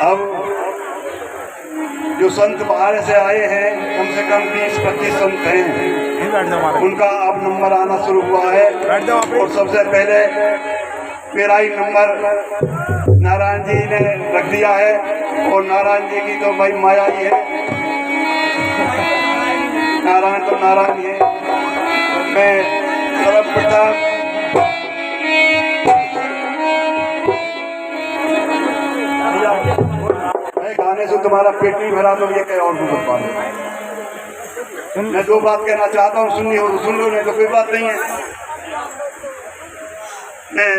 अब जो संत बाहर से आए हैं, कम से कम 20-25 संत हैं, उनका अब नंबर आना शुरू हुआ है। और सबसे पहले मेरा ही नंबर नारायण जी ने रख दिया है, और नारायण जी की तो भाई माया ही है, नारायण तो नारायण ही है। मैं सर्वप्रथम गाने से तुम्हारा पेट नहीं भरा तो ये क्या और कर पा रहे। मैं जो बात कहना चाहता हूँ सुननी हो तो सुन लो, नहीं तो कोई बात नहीं है। मैं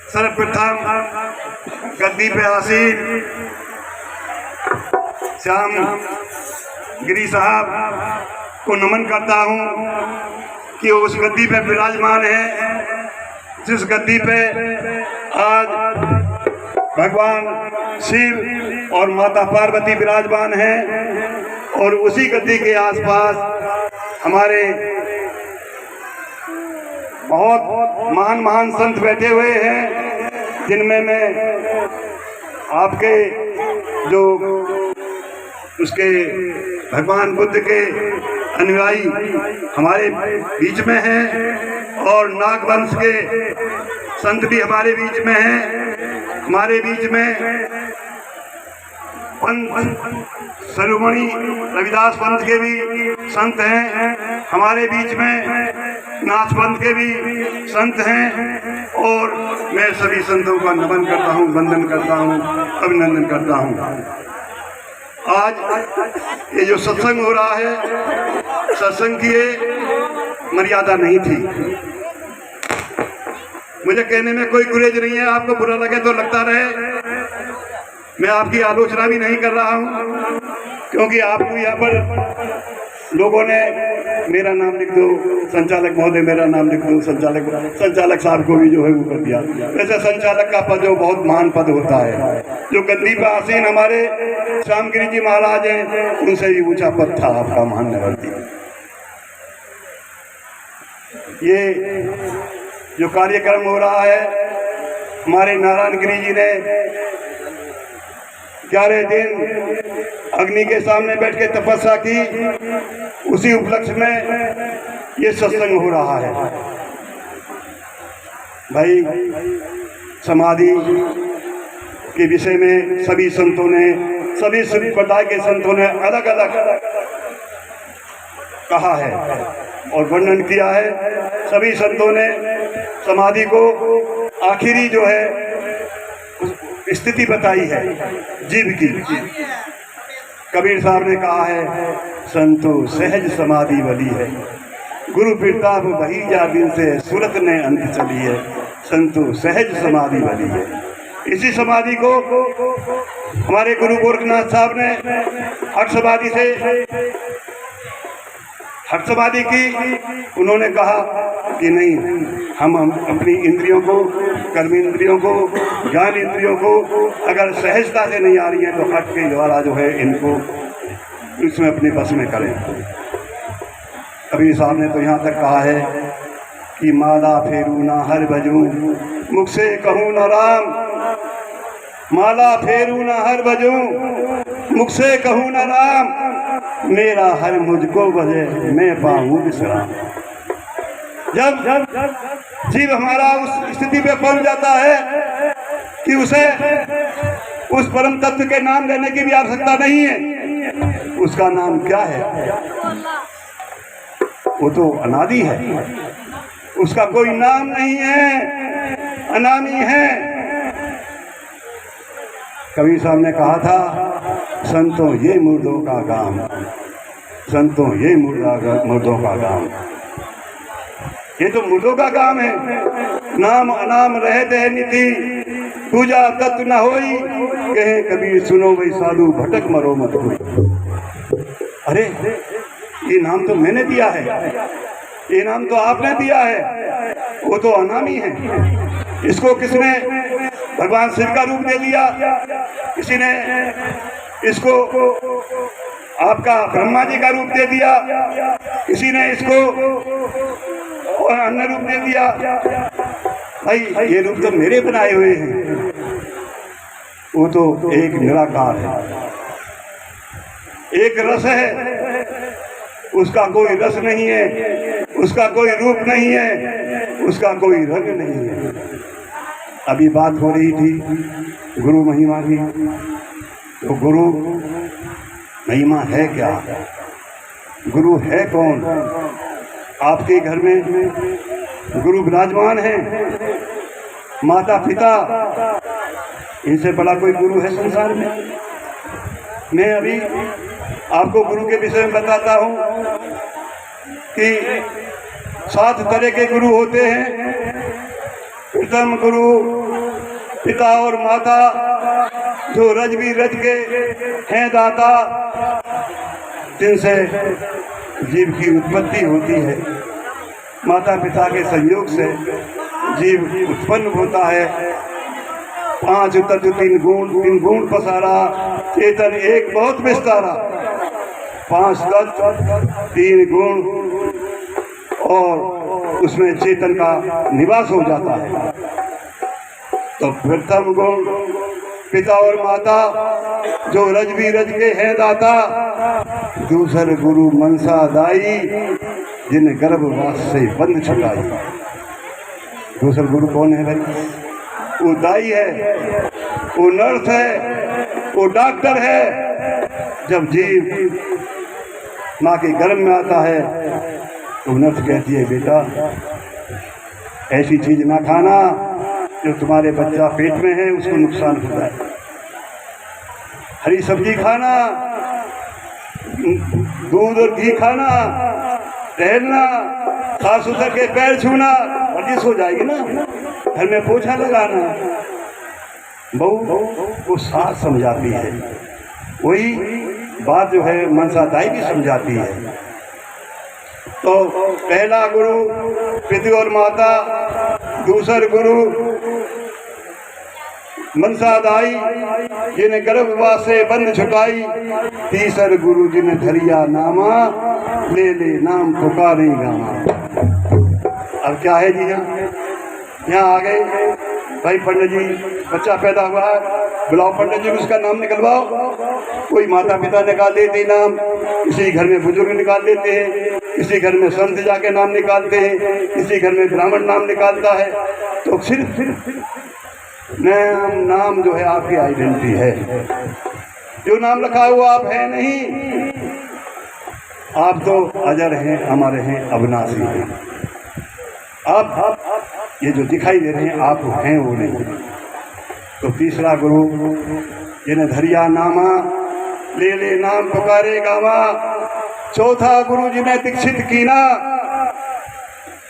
सर्वप्रथम गद्दी पे आसीन श्याम गिरी साहब को नमन करता हूँ कि उस गद्दी पे विराजमान है, जिस गद्दी पे आज भगवान शिव और माता पार्वती विराजमान हैं। और उसी गद्दी के आसपास हमारे बहुत महान महान संत बैठे हुए हैं, जिनमें मैं आपके जो उसके भगवान बुद्ध के अनुयायी हमारे बीच में हैं, और नागवंश के संत भी हमारे बीच में हैं। हमारे बीच में शिरोमणि रविदास पंथ के भी संत हैं, हमारे बीच में नाथ पंथ के भी संत हैं। और मैं सभी संतों का नमन करता हूँ, वंदन करता हूँ, अभिनंदन करता हूँ। आज ये जो सत्संग हो रहा है, सत्संग की ये मर्यादा नहीं थी। मुझे कहने में कोई गुरेज नहीं है, आपको बुरा लगे तो लगता रहे। मैं आपकी आलोचना भी नहीं कर रहा हूँ, क्योंकि आपको यहाँ पर लोगों ने मेरा नाम लिख दो, संचालक महोदय मेरा नाम लिख दो, संचालक साहब को भी जो है वो कर दिया। वैसे संचालक का पद जो बहुत महान पद होता है, जो गद्दी पर आसीन हमारे श्यामगिरी जी महाराज हैं, उनसे भी ऊंचा पद था आपका महानगरती। ये जो कार्यक्रम हो रहा है, हमारे नारायण गिरी जी ने 11 दिन अग्नि के सामने बैठ के तपस्या की, उसी उपलक्ष्य में ये सत्संग हो रहा है। भाई समाधि के विषय में सभी संतों ने, सभी संप्रदाय के संतों ने अलग अलग कहा है और वर्णन किया है। सभी संतों ने समाधि को आखिरी जो है स्थिति बताई है जीव की। कबीर साहब ने कहा है, संतो सहज समाधि वाली है, गुरु प्रताप वही जा दिन से सूरत ने अंत चली है, संतो सहज समाधि वाली है। इसी समाधि को हमारे गुरु गोरखनाथ साहब ने हठ समाधि की। उन्होंने कहा कि नहीं, हम अपनी इंद्रियों को, कर्म इंद्रियों को, ज्ञान इंद्रियों को अगर सहजता से नहीं आ रही है, तो हठ के द्वारा जो है इनको इसमें अपने बस में करें। कबीर साहब ने तो यहाँ तक कहा है कि माला फेरू ना हर भजूं, मुख से कहूँ न राम, माला फेरू ना हर भजूं, मुख से कहूँ न राम, मेरा हर मुझको बजे मैं पाऊँ विश्राम। जब जीव हमारा उस स्थिति पे पहुंच जाता है कि उसे उस परम तत्व के नाम लेने की भी आवश्यकता नहीं है, उसका नाम क्या है? वो तो अनादि है, उसका कोई नाम नहीं है, अनामी है। कबीर साहब ने कहा था, संतों ये मुर्दों का काम, संतों ये मुर्दों का काम। ये तो मुर्दों का काम है। नाम अनाम रहे दे निधि, पूजा तत्व न होई, कहे कबीर सुनो भाई साधु भटक मरो मत कोई। अरे ये नाम तो मैंने दिया है, ये नाम तो आपने दिया है, वो तो अनामी है। इसको किसने भगवान शिव का रूप दे दिया, किसी ने इसको आपका ब्रह्मा जी का रूप दे दिया, किसी ने इसको और अन्य रूप दे दिया। भाई ये रूप तो मेरे बनाए हुए हैं। वो तो एक निराकार है, एक रस है, उसका कोई रस नहीं है, उसका कोई रूप नहीं है, उसका कोई रंग नहीं है। अभी बात हो रही थी गुरु महिमा की, तो गुरु महिमा है क्या? गुरु है कौन? आपके घर में गुरु विराजमान है, माता पिता, इनसे बड़ा कोई गुरु है संसार में? मैं अभी आपको गुरु के विषय में बताता हूँ कि 7 तरह के गुरु होते हैं। प्रथम गुरु पिता और माता, जो रज भी रज के हैं दाता, जिनसे जीव की उत्पत्ति होती है। माता पिता के संयोग से जीव उत्पन्न होता है। 5 तत्व 3 गुण पसारा, चेतन एक बहुत विस्तारा। 5 तत्व 3 गुण और उसमें चेतन का निवास हो जाता है। तो प्रथम गुण पिता और माता, जो रज भी रज के हैं दाता। दूसर गुरु मनसा दाई, जिन गर्भवास से बंद छुटाई। दूसरा गुरु कौन है भाई? वो दाई है, वो नर्स है, वो डॉक्टर है। जब जीव माँ के गर्भ में आता है तो नर्स कहती है, बेटा ऐसी चीज ना खाना जो तुम्हारे बच्चा पेट में है उसको नुकसान होता है। हरी सब्जी खाना, दूध और घी खाना, टहलना, साफ सुथर के पैर छूना, वर्जिश हो जाएगी ना। घर में पोछा लगाना। बहू वो सास समझाती है, वही बात जो है मनसा दाई भी समझाती है। तो पहला गुरु पिता और माता, दूसर गुरु मनसा दाई, जिन्हें गर्भवास से बंद छुटाई। तीसर गुरु जिन्हें धरिया नामा, ले ले नाम पुकारे गामा। अब क्या है जी? यहाँ आ गए भाई पंडित जी, बच्चा पैदा हुआ है, बुलाओ पंडित जी, उसका नाम निकलवाओ। कोई माता पिता निकाल देते नाम, किसी घर में बुजुर्ग निकाल देते हैं, किसी घर में संत जाके नाम निकालते हैं, किसी घर में ब्राह्मण नाम निकालता है। तो सिर्फ नाम जो है आपकी आइडेंटिटी है। जो नाम रखा हुआ आप है नहीं, आप तो अजर हैं, अमर हैं, अविनाशी हैं। आप ये जो दिखाई दे रहे हैं आप हैं वो नहीं। तो तीसरा गुरु जिन्हें धरिया नामा, ले ले नाम पुकारे गावा। चौथा गुरु जिन्हें दीक्षित कीना।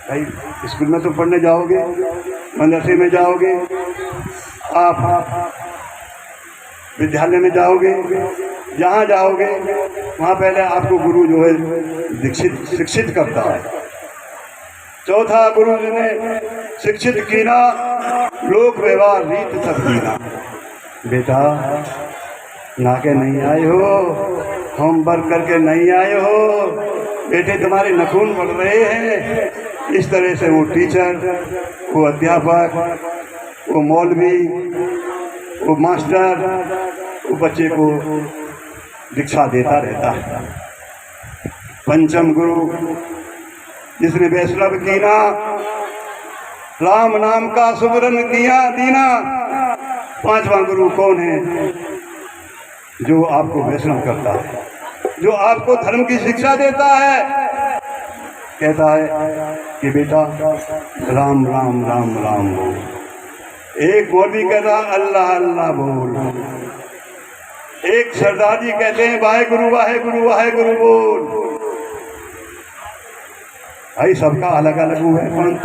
भाई स्कूल में तो पढ़ने जाओगे, मदरसे में जाओगे, आप विद्यालय में जाओगे, जहाँ जाओगे वहाँ पहले आपको गुरु जो है दीक्षित शिक्षित करता है। चौथा गुरु जिन्हें शिक्षित कीना, लोक व्यवहार रीत सब कीना। बेटा नाके नहीं आए हो, होमवर्क करके नहीं आए हो, बेटे तुम्हारे नखून पड़ रहे हैं। इस तरह से वो टीचर, वो अध्यापक, वो मौलवी, वो मास्टर, वो बच्चे को दीक्षा देता रहता है। पंचम गुरु जिसने वैष्णव कीना, राम नाम का सुमरन किया दीना। पांचवा गुरु कौन है? जो आपको वैष्णव करता है, जो आपको धर्म की शिक्षा देता है। कहता है कि बेटा राम राम राम राम बोल। एक मौलवी कहता अल्लाह अल्लाह बोल। एक सरदार जी कहते हैं वाहे गुरु बोल। भाई सबका अलग अलग हुआ है पंथ,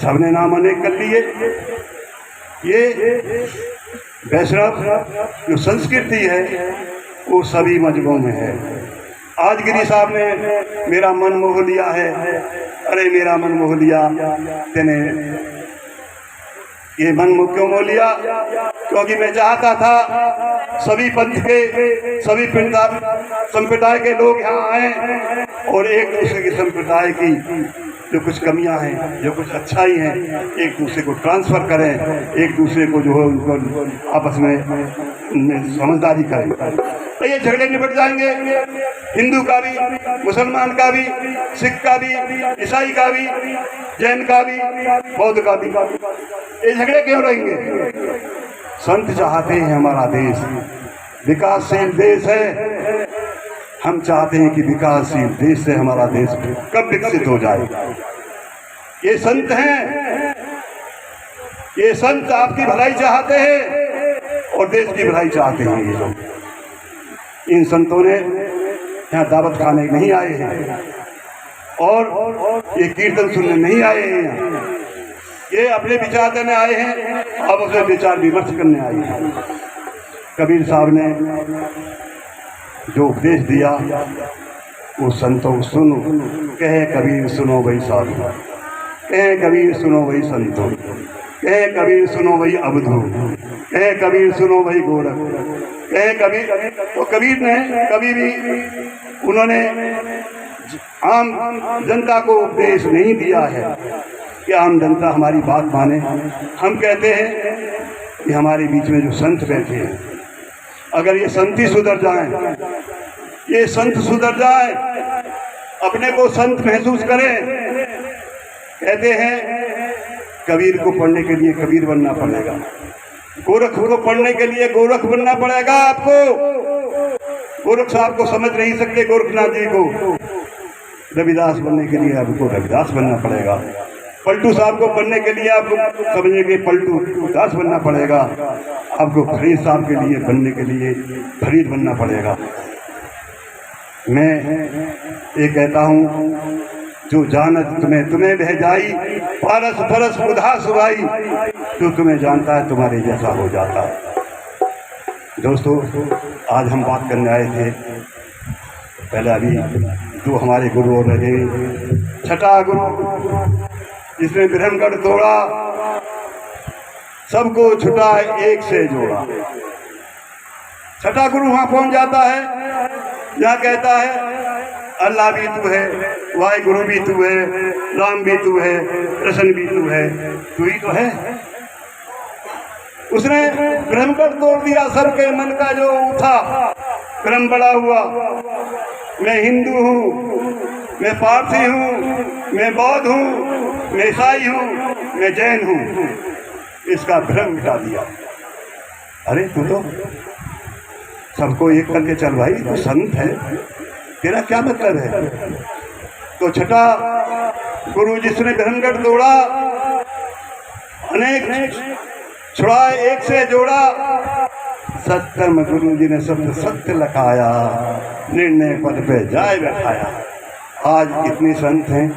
सबने नाम अनेक कर लिए। ये वैष्णव जो संस्कृति है वो सभी मजहबों में है। आज गिरी साहब ने मेरा मन मोह लिया है। अरे मेरा मन मोह लिया, तेने ये मन मोह क्यों मोह लिया? क्योंकि मैं चाहता था सभी पंथ के, सभी संप्रदाय के लोग यहाँ आए और एक दूसरे की संप्रदाय की जो कुछ कमियां हैं, जो कुछ अच्छाई हैं, एक दूसरे को ट्रांसफ़र करें, एक दूसरे को जो है उनको आपस में समझदारी करें, तो ये झगड़े निपट जाएंगे। हिंदू का भी, मुसलमान का भी, सिख का भी, ईसाई का भी, जैन का भी, बौद्ध का भी, ये झगड़े क्यों रहेंगे? संत चाहते हैं हमारा देश विकासशील देश है। हम चाहते हैं कि विकासशील देश से हमारा देश कब विकसित हो जाए। ये संत हैं, ये संत आपकी भलाई चाहते हैं और देश की भलाई चाहते हैं। ये लोग, इन संतों ने यहाँ दावत खाने नहीं आए हैं और ये कीर्तन सुनने नहीं आए हैं। ये अपने विचार देने आए हैं, अब अपने विचार विमर्श करने आए हैं। कबीर साहब ने जो उपदेश दिया वो संतों सुनो, कहे कबीर सुनो वही साधु, कहे कबीर सुनो वही संतों, कहे कबीर सुनो वही अवधू, कहे कबीर सुनो वही गोरख, कहे कबीर। तो कबीर ने कभी भी उन्होंने आम जनता को उपदेश नहीं दिया है कि आम जनता हमारी बात माने। हम कहते हैं कि हमारे बीच में जो संत बैठे हैं, अगर ये संत ही सुधर जाएं, ये संत सुधर जाएं, अपने को संत महसूस करें। कहते हैं कबीर को पढ़ने के लिए कबीर बनना पड़ेगा, गोरख को पढ़ने के लिए गोरख बनना पड़ेगा। आपको गोरख साहब को समझ नहीं सकते, गोरखनाथ जी को। रविदास बनने के लिए आपको रविदास बनना पड़ेगा, पलटू साहब को बनने के लिए आपको समझने के पलटू दास बनना पड़ेगा, आपको फरीद साहब के लिए बनने के लिए फरीद बनना पड़ेगा। मैं ये कहता हूँ, जो जानत तुम्हें तुम्हें बह जाई, पारस फरस बुधा सुभाई, जो तुम्हें जानता है तुम्हारे जैसा हो जाता है। दोस्तों, आज हम बात करने आए थे, पहले अभी जो हमारे गुरु और रहे, छठा गुरु जिसने ब्रह्मगढ़ तोड़ा, सबको छुटा एक से जोड़ा। छठा गुरु वहां पहुंच जाता है जहाँ कहता है अल्लाह भी तू है, वाहिगुरु भी तू है, राम भी तू है, कृष्ण भी तू है, तू ही तो है। उसने ब्रह्मगढ़ तोड़ दिया, सबके मन का जो उठा भ्रम बड़ा हुआ। मैं हिंदू हूँ, मैं पारसी हूँ, मैं बौद्ध हूँ, मैं ईसाई हूँ, मैं जैन हूँ, इसका भ्रम मिटा दिया। अरे तू तो सबको एक करके चल भाई, तू संत है, तेरा क्या मतलब है? तो छठा गुरु जिसने ब्रह्मगढ़ तोड़ा, अनेक छुड़ा एक से जोड़ा, सत्यम गुरु जी ने सत्य सत्य लखाया, निर्णय पद पे जाए बैठाया। आज इतने संत हैं,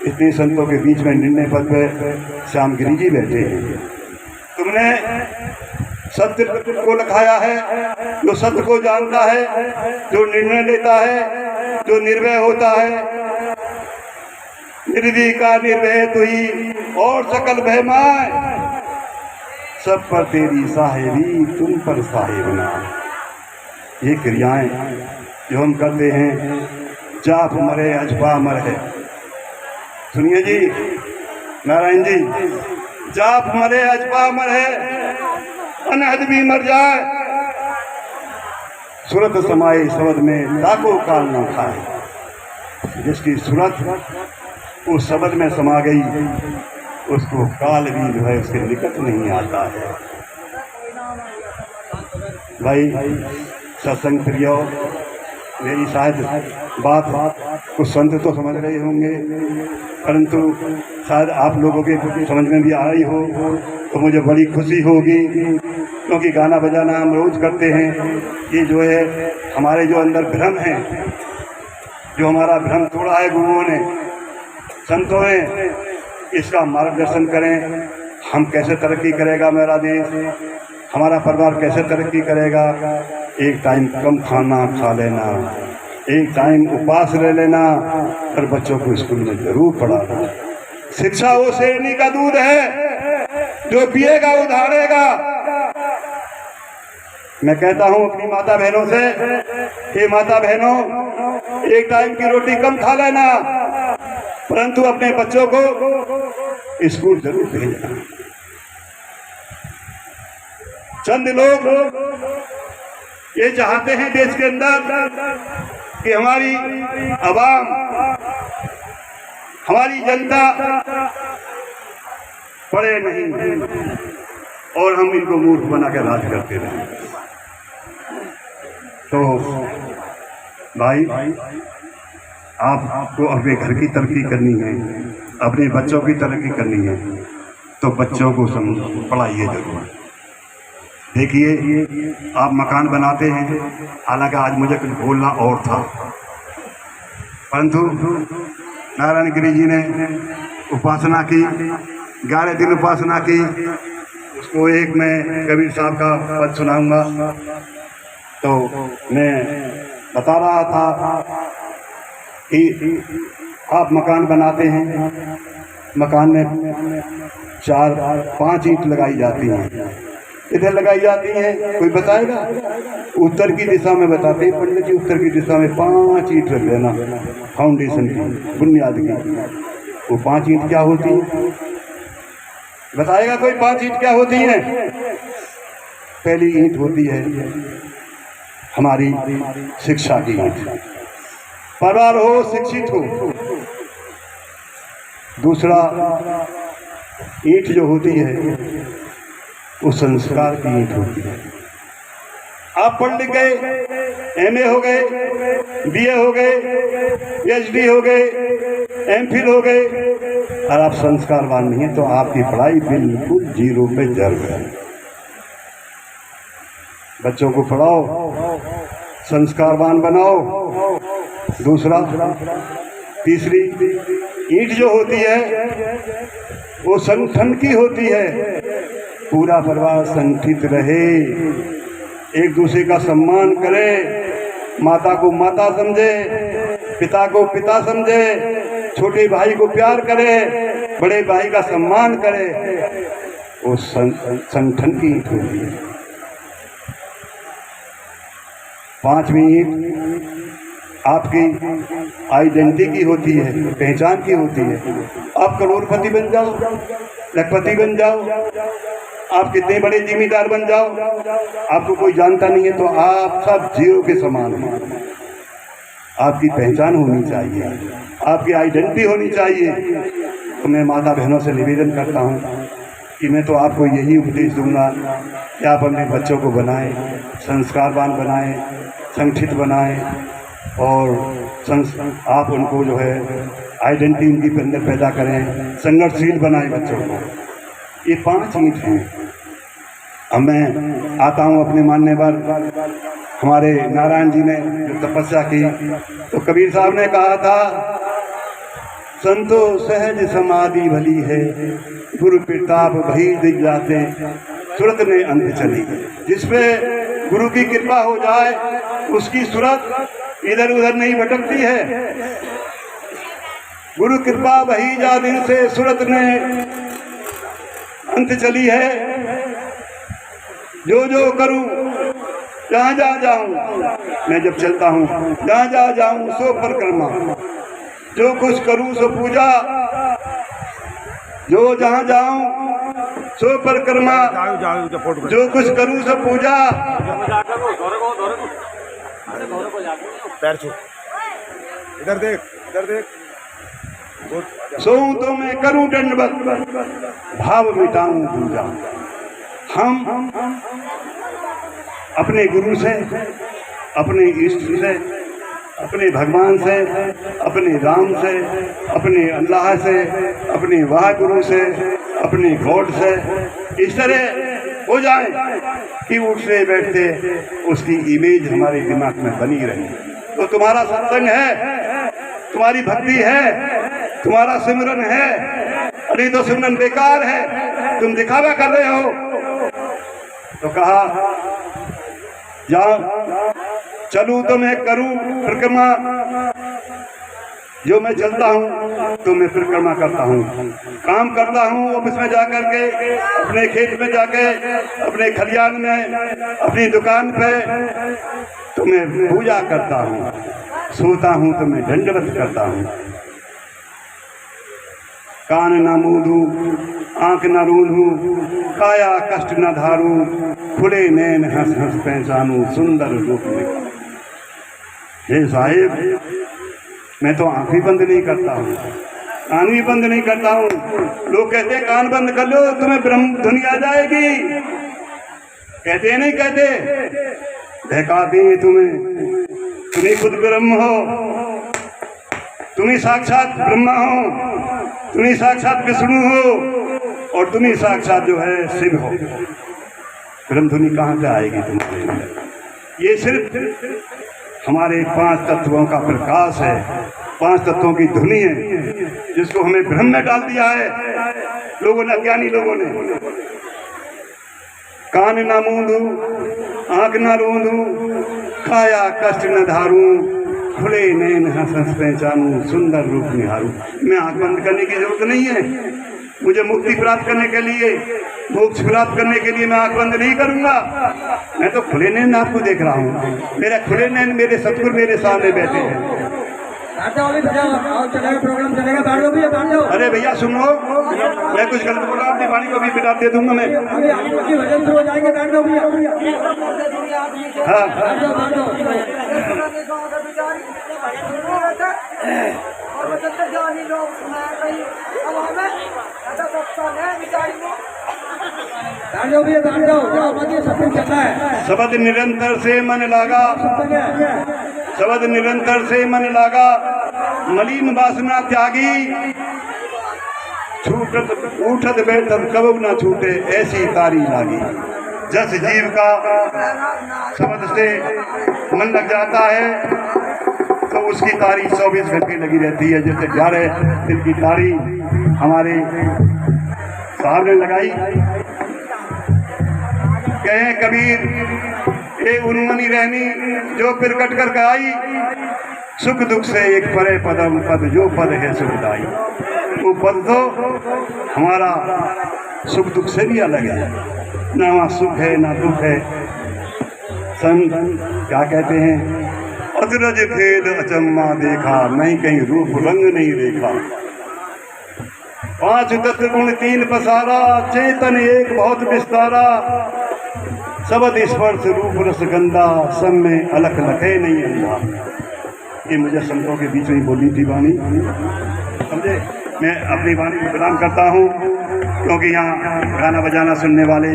इतने संतों के बीच में निर्णय पद पे श्यामगिरी जी बैठे हैं। तुमने सत्य को लखाया है, जो सत्य को जानता है, जो निर्णय लेता है, जो निर्भय होता है। निर्भय का निर्भय तू ही और सकल भय माय, सब पर तेरी साहेबी तुम पर साहेबना। ये क्रियाएं जो हम करते हैं, जाप मरे अजबा मर है। सुनिए जी, नारायण जी, जाप मरे अजबा मर है, अनहद भी मर जाए, सूरत समाए शब्द में ताको काल न खाए। जिसकी सूरत उस शब्द में समा गई, उसको काल भी जो है उसके निकट नहीं आता है। भाई सत्संग प्रियो, मेरी शायद बात कुछ संत तो समझ रहे होंगे, परंतु शायद आप लोगों के समझ में भी आ रही हो तो मुझे बड़ी खुशी होगी, क्योंकि गाना बजाना हम रोज़ करते हैं। ये जो है हमारे जो अंदर भ्रम है, जो हमारा भ्रम तोड़ा है गुरुओं ने, संतों ने, इसका मार्गदर्शन करें। हम कैसे तरक्की करेगा मेरा देश, हमारा परिवार कैसे तरक्की करेगा? एक टाइम कम खाना खा लेना, एक टाइम उपवास ले लेना, और बच्चों को स्कूल में जरूर पढ़ाना। शिक्षा वो शेरनी का दूध है, जो पिएगा वो धारेगा। मैं कहता हूँ अपनी माता बहनों से, हे माता बहनों, एक टाइम की रोटी कम खा लेना, परंतु अपने बच्चों को स्कूल जरूर भेजना। चंद लोग ये चाहते हैं देश के अंदर कि हमारी आवाम, हमारी जनता पढ़े नहीं और हम इनको मूर्ख बना के राज करते रहे। तो भाई, आपको अपने घर की तरक्की करनी है, अपने बच्चों की तरक्की करनी है, तो बच्चों को पढ़ाइए जरूर। देखिए, आप मकान बनाते हैं, हालांकि आज मुझे कुछ बोलना और था, परंतु नारायण गिरी जी ने उपासना की, 11 दिन उपासना की। उसको एक मैं कबीर साहब का पद सुनाऊंगा। तो मैं बता रहा था कि आप मकान बनाते हैं, मकान में 4-5 ईंट लगाई जाती हैं। इधर लगाई जाती हैं, कोई बताएगा? उत्तर की दिशा में बताते हैं पंडित जी, उत्तर की दिशा में 5 ईंट रख देना फाउंडेशन की, बुनियाद की। वो 5 ईंट क्या होती है? बताएगा कोई? 5 ईंट क्या होती है? पहली ईंट होती है हमारी शिक्षा की ईंट, परिवार हो, शिक्षित हो। दूसरा ईंट जो होती है वो संस्कार की ईंट होती है। आप पढ़ लिख गए, MA हो गए, BA हो गए, PhD हो गए, MPhil हो गए, और आप संस्कारवान नहीं है तो आपकी पढ़ाई बिल्कुल 0 पे जर गई। बच्चों को पढ़ाओ, संस्कारवान बनाओ। दूसरा, तीसरी ईंट जो होती है वो संगठन की होती है। पूरा परिवार संगठित रहे, एक दूसरे का सम्मान करे, माता को माता समझे, पिता को पिता समझे, छोटे भाई को प्यार करे, बड़े भाई का सम्मान करे। वो संगठन की ईंट होती है। 5वीं ईंट आपकी आइडेंटिटी की होती है, पहचान की होती है। आप करोड़पति बन जाओ, लखपति बन जाओ, आप कितने बड़े जिम्मेदार बन जाओ, आपको कोई जानता नहीं है तो आप सब 0 के समान हैं। आपकी पहचान होनी चाहिए, आपकी आइडेंटिटी होनी चाहिए। तो मैं माता बहनों से निवेदन करता हूँ कि मैं तो आपको यही उपदेश दूंगा कि आप अपने बच्चों को बनाएं, संस्कारवान बनाएं, संगठित बनाएं, और आप उनको जो है आइडेंटिटी उनकी अंदर पैदा करें, संघर्षशील बनाएं बच्चों को। ये 5 ईंट हैं। अब मैं आता हूँ अपने मानने पर, हमारे नारायण जी ने जो तपस्या की, तो कबीर साहब ने कहा था, संतो सहज समाधि भली है, गुरु प्रताप भई दिख जाते, सूरत ने अंत चली। जिसपे गुरु की कृपा हो जाए उसकी सूरत इधर उधर नहीं भटकती है। गुरु कृपा भई जा दिन से सूरत ने अंत चली है। जो जो करूं, जहाँ जहाँ जाऊं, मैं जब चलता हूँ जहाँ जहाँ जाऊं सो परिक्रमा, जो कुछ करूं सो पूजा, जो जहाँ जाऊं सो परिक्रमा, जो कुछ करूं सो पूजा। पैर छू, इधर देख, इधर देख। सो तो मैं करूं दंडवत, भाव मिटाऊं पूजा। हम अपने गुरु से, अपने इष्ट से, अपने भगवान से, अपने राम से, अपने अल्लाह से, अपने वाहगुरु से, अपने गॉड से इस तरह हो जाए कि उठते बैठते उसकी इमेज हमारे दिमाग में बनी रहे। तो तुम्हारा सत्संग है, तुम्हारी भक्ति है, तुम्हारा सिमरन है, अरे तो सिमरन बेकार है, तुम दिखावा कर रहे हो। तो कहा, जाओ चलूं तो मैं करूं परिक्रमा, जो मैं चलता हूं तो मैं परिक्रमा करता हूं, काम करता हूं ऑफिस में जाकर के, अपने खेत में जाके, अपने खलियान में, अपनी दुकान पे तो मैं पूजा करता हूं, सोता हूं तो मैं दंडवत करता हूं। कान न मूंधूं, आंख न रूंधूं, काया कष्ट न धारूं, खुले नैन हंस हंस पहचानूं, सुंदर रूप में। हे साहिब, मैं तो आंख भी बंद नहीं करता हूँ, कान भी बंद नहीं करता हूँ। लोग कहते हैं कान बंद कर लो तुम्हें ब्रह्म ध्वनि आ जाएगी, कहते नहीं कहते, बहका देंगे तुम्हें। तुम्ही खुद ब्रह्म हो, तुम्ही साक्षात ब्रह्मा हो, तुम्ही साक्षात विष्णु हो, और तुम्ही साक्षात जो है शिव हो। ब्रह्म ध्वनि कहाँ से आएगी तुम्हारे अंदर? ये सिर्फ हमारे 5 तत्वों का प्रकाश है, 5 तत्वों की ध्वनि है, जिसको हमें भ्रम में डाल दिया है लोगों ने, अज्ञानी लोगों ने। कान न मूंधूं, आंख न रूंधूं, काया कष्ट न धारूं, खुले नैन हंस हंस पहचानूं, सुंदर रूप निहारूं। मैं आंख बंद करने की जरूरत नहीं है। मुझे मुक्ति प्राप्त करने के लिए, मोक्ष प्राप्त करने के लिए मैं आंख बंद नहीं करूंगा। मैं तो खुले नैन आपको देख रहा हूँ। मेरा खुले नैन मेरे सतगुरु मेरे सामने बैठे हैं। प्रोग्राम चलेगा, बैठ जाओ भैया, बैठ जाओ। अरे भैया सुनो, मैं कुछ गलत बोला, अपनी वाणी को भी बिना दे दूंगा मैं। भजन शुरू हो जाएंगे, बैठ जाओ भैया। हाँ, बैठ जाओ भैया, बैठ जाओ, सब चल रहा है। शब्द निरंतर से मन लागा, शब्द निरंतर से मन लागा, मलिन वासना त्यागी, छूटत उठत बैठत कबू न छूटे, ऐसी तारी लागी। जस जीव का शब्द से मन लग जाता है तो उसकी तारी 24 घंटे लगी रहती है। जैसे 11 दिन की तारी हमारे साहब ने लगाई। कहे कबीर ये उन्मनी रहनी जो प्रकट कर आई, सुख दुख से एक परे पदम पद, जो पद है सुखदाई। वो पद तो हमारा सुख दुख से भी अलग है, ना वहाँ सुख है ना दुख है। संत क्या कहते हैं? अजरज भेद अचम्मा देखा, नहीं कहीं रूप रंग नहीं देखा। 5 तत्व गुण 3 पसारा, चेतन एक बहुत विस्तारा। शब्द स्पर्श रूप रस गंधा, सब में अलख लखे नहीं अंधा। ये मुझे संतों के बीच में बोली थी वाणी, समझे। मैं अपनी वाणी को प्रणाम करता हूँ, क्योंकि यहाँ गाना बजाना सुनने वाले